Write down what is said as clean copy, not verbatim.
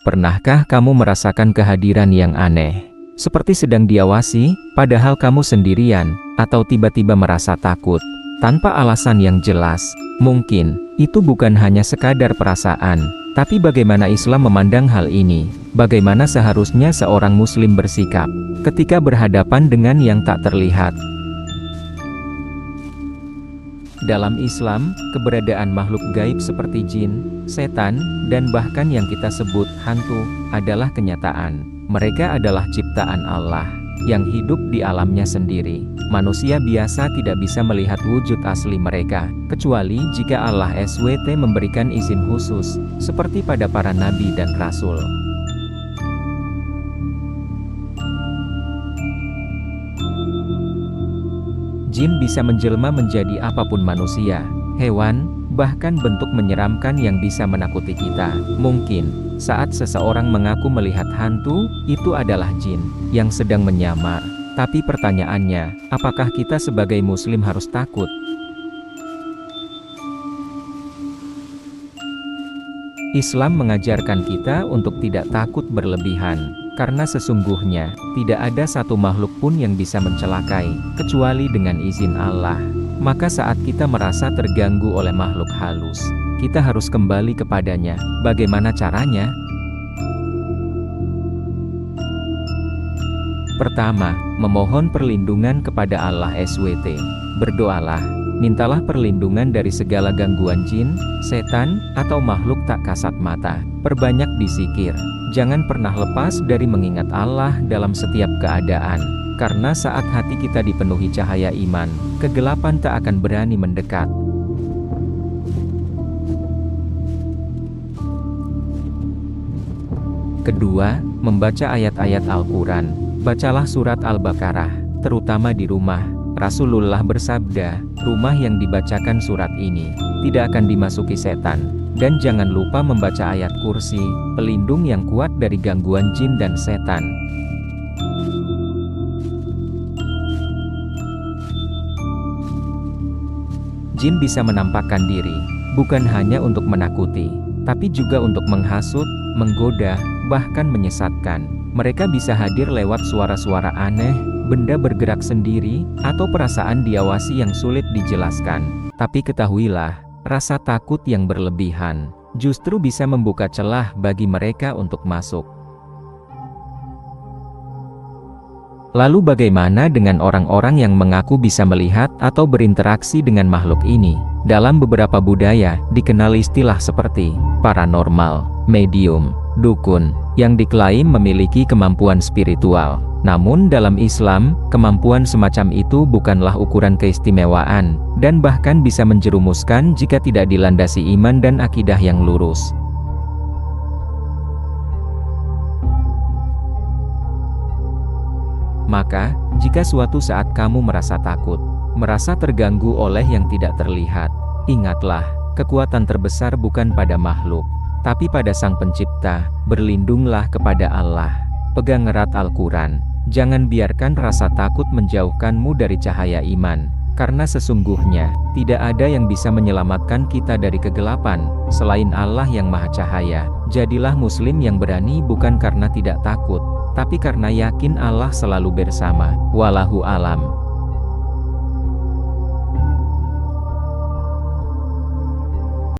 Pernahkah kamu merasakan kehadiran yang aneh? Seperti sedang diawasi, padahal kamu sendirian, atau tiba-tiba merasa takut, tanpa alasan yang jelas. Mungkin, itu bukan hanya sekadar perasaan, tapi bagaimana Islam memandang hal ini? Bagaimana seharusnya seorang muslim bersikap ketika berhadapan dengan yang tak terlihat? Dalam Islam, keberadaan makhluk gaib seperti jin, setan, dan bahkan yang kita sebut hantu, adalah kenyataan. Mereka adalah ciptaan Allah, yang hidup di alamnya sendiri. Manusia biasa tidak bisa melihat wujud asli mereka, kecuali jika Allah SWT memberikan izin khusus, seperti pada para nabi dan rasul. Jin bisa menjelma menjadi apapun manusia, hewan, bahkan bentuk menyeramkan yang bisa menakuti kita. Mungkin, saat seseorang mengaku melihat hantu, itu adalah jin yang sedang menyamar. Tapi pertanyaannya, apakah kita sebagai muslim harus takut? Islam mengajarkan kita untuk tidak takut berlebihan, karena sesungguhnya, tidak ada satu makhluk pun yang bisa mencelakai, kecuali dengan izin Allah. Maka saat kita merasa terganggu oleh makhluk halus, kita harus kembali kepadanya. Bagaimana caranya? Pertama, memohon perlindungan kepada Allah SWT. Berdoalah, mintalah perlindungan dari segala gangguan jin, setan, atau makhluk tak kasat mata. Perbanyak berzikir. Jangan pernah lepas dari mengingat Allah dalam setiap keadaan. Karena saat hati kita dipenuhi cahaya iman, kegelapan tak akan berani mendekat. Kedua, membaca ayat-ayat Al-Quran. Bacalah surat Al-Baqarah, terutama di rumah. Rasulullah bersabda, rumah yang dibacakan surat ini, tidak akan dimasuki setan. Dan jangan lupa membaca ayat kursi, pelindung yang kuat dari gangguan jin dan setan. Jin bisa menampakkan diri, bukan hanya untuk menakuti, tapi juga untuk menghasut, menggoda, bahkan menyesatkan. Mereka bisa hadir lewat suara-suara aneh, benda bergerak sendiri, atau perasaan diawasi yang sulit dijelaskan. Tapi ketahuilah, rasa takut yang berlebihan, justru bisa membuka celah bagi mereka untuk masuk. Lalu bagaimana dengan orang-orang yang mengaku bisa melihat atau berinteraksi dengan makhluk ini? Dalam beberapa budaya, dikenal istilah seperti paranormal, medium, dukun, yang diklaim memiliki kemampuan spiritual. Namun dalam Islam, kemampuan semacam itu bukanlah ukuran keistimewaan, dan bahkan bisa menjerumuskan jika tidak dilandasi iman dan akidah yang lurus. Maka, jika suatu saat kamu merasa takut, merasa terganggu oleh yang tidak terlihat, ingatlah, kekuatan terbesar bukan pada makhluk, tapi pada Sang Pencipta. Berlindunglah kepada Allah. Pegang erat Al-Quran. Jangan biarkan rasa takut menjauhkanmu dari cahaya iman. Karena sesungguhnya, tidak ada yang bisa menyelamatkan kita dari kegelapan, selain Allah yang Maha Cahaya. Jadilah muslim yang berani bukan karena tidak takut, tapi karena yakin Allah selalu bersama. Wallahu alam.